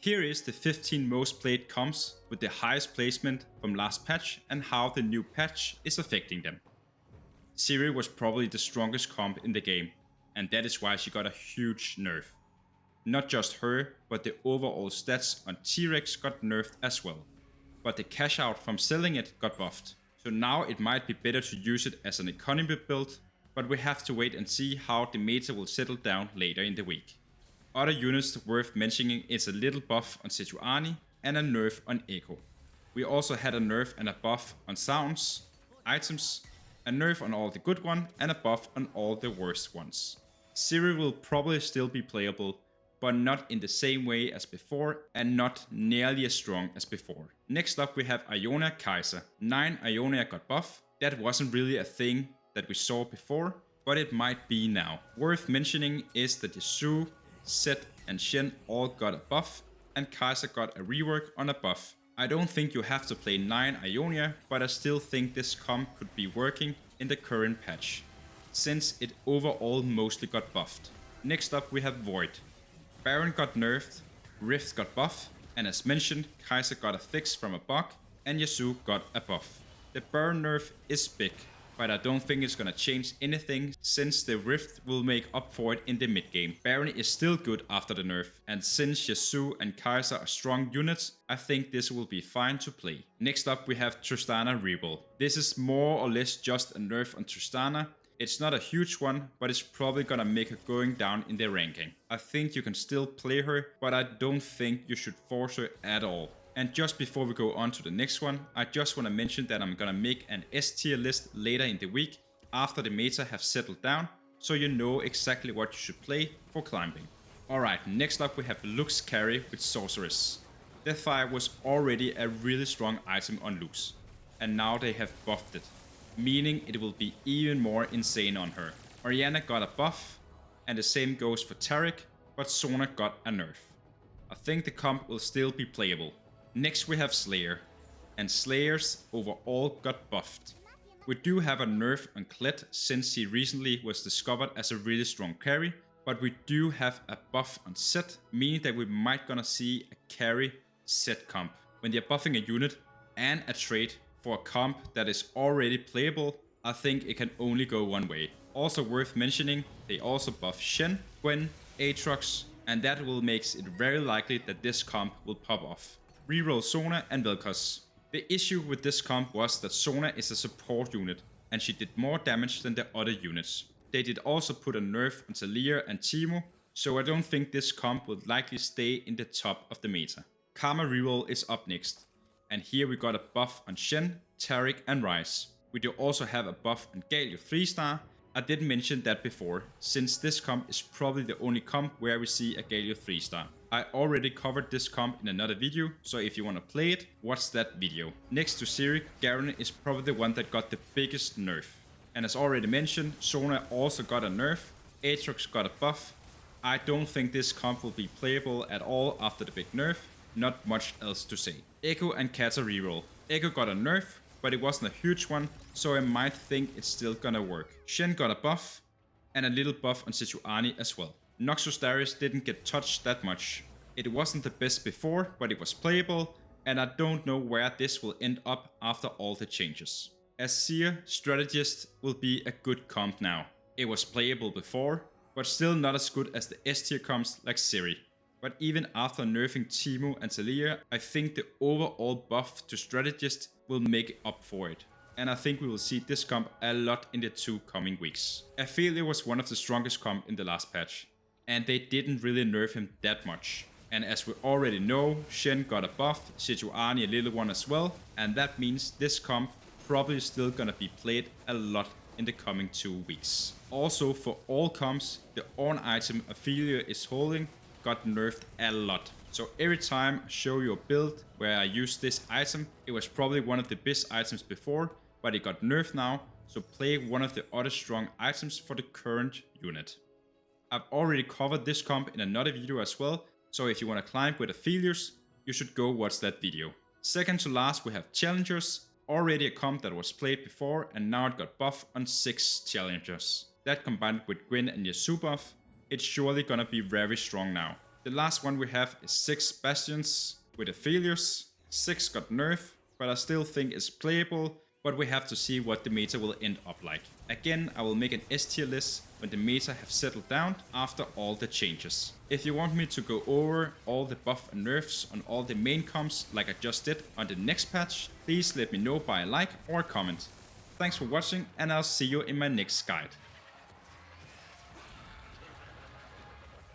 Here is the 15 most played comps with the highest placement from last patch and how the new patch is affecting them. Zeri was probably the strongest comp in the game, and that is why she got a huge nerf. Not just her, but the overall stats on T-Rex got nerfed as well. But the cash out from selling it got buffed. So now it might be better to use it as an economy build, but we have to wait and see how the meta will settle down later in the week. Other units worth mentioning is a little buff on Sejuani and a nerf on Ekko. We also had a nerf and a buff on sounds, items, a nerf on all the good ones and a buff on all the worst ones. Zeri will probably still be playable, but not in the same way as before and not nearly as strong as before. Next up we have Ionia Kaisa. 9 Ionia got buff. That wasn't really a thing that we saw before, but it might be now. Worth mentioning is that Yasuo, Zed and Shen all got a buff, and Kaisa got a rework on a buff. I don't think you have to play 9 Ionia, but I still think this comp could be working in the current patch, since it overall mostly got buffed. Next up we have Void. Baron got nerfed, Rift got buff, and as mentioned, Kaisa got a fix from a bug, and Yasuo got a buff. The Baron nerf is big, but I don't think it's gonna change anything since the Rift will make up for it in the mid game. Baron is still good after the nerf, and since Yasuo and Kaisa are strong units, I think this will be fine to play. Next up we have Tristana Reroll. This is more or less just a nerf on Tristana. It's not a huge one, but it's probably gonna make her going down in the ranking. I think you can still play her, but I don't think you should force her at all. And just before we go on to the next one, I just want to mention that I'm gonna make an S tier list later in the week after the meta have settled down, so you know exactly what you should play for climbing. Alright, next up we have Luke's carry with sorceress. Deathfire was already a really strong item on Luke's, and now they have buffed it, meaning it will be even more insane on her. Orianna got a buff, and the same goes for Taric, but Sona got a nerf. I think the comp will still be playable. Next we have Slayer, and Slayers overall got buffed. We do have a nerf on Kled since he recently was discovered as a really strong carry, but we do have a buff on Zed, meaning that we might gonna see a carry Zed comp. When they're buffing a unit and a trait for a comp that is already playable, I think it can only go one way. Also worth mentioning, they also buff Shen, Gwen, Aatrox, and that will make it very likely that this comp will pop off. Reroll Sona and Vel'Koz. The issue with this comp was that Sona is a support unit, and she did more damage than the other units. They did also put a nerf on Talia and Teemo, so I don't think this comp will likely stay in the top of the meta. Karma Reroll is up next, and here we got a buff on Shen, Taric and Ryze. We do also have a buff on Galio 3-star. I didn't mention that before, since this comp is probably the only comp where we see a Galio 3-star. I already covered this comp in another video, so if you want to play it, watch that video. Next to Zeri, Garen is probably the one that got the biggest nerf. And as already mentioned, Sona also got a nerf, Aatrox got a buff. I don't think this comp will be playable at all after the big nerf, not much else to say. Ekko and Kata reroll. Ekko got a nerf, but it wasn't a huge one, so I might think it's still gonna work. Shen got a buff, and a little buff on Sejuani as well. Noxus Darius didn't get touched that much. It wasn't the best before, but it was playable, and I don't know where this will end up after all the changes. Azir Strategist will be a good comp now. It was playable before, but still not as good as the S tier comps like Zeri. But even after nerfing Teemo and Talia, I think the overall buff to Strategist will make up for it. And I think we will see this comp a lot in the 2 coming weeks. Aphelios was one of the strongest comp in the last patch, and they didn't really nerf him that much. And as we already know, Shen got a buff, Sejuani a little one as well, and that means this comp probably still gonna be played a lot in the coming 2 weeks. Also for all comps, the on item Aphelios is holding got nerfed a lot. So every time I show you a build where I use this item, it was probably one of the best items before, but it got nerfed now, so play one of the other strong items for the current unit. I've already covered this comp in another video as well, so if you want to climb with Aphelios, you should go watch that video. Second to last we have Challengers, already a comp that was played before and now it got buff on 6 Challengers. That combined with Gwen and Yasuo buff, it's surely gonna be very strong now. The last one we have is 6 Bastions with Aphelios. 6 got nerfed, but I still think it's playable, but we have to see what the meta will end up like. Again, I will make an S tier list when the meta have settled down after all the changes. If you want me to go over all the buff and nerfs on all the main comps like I just did on the next patch, please let me know by a like or a comment. Thanks for watching, and I'll see you in my next guide.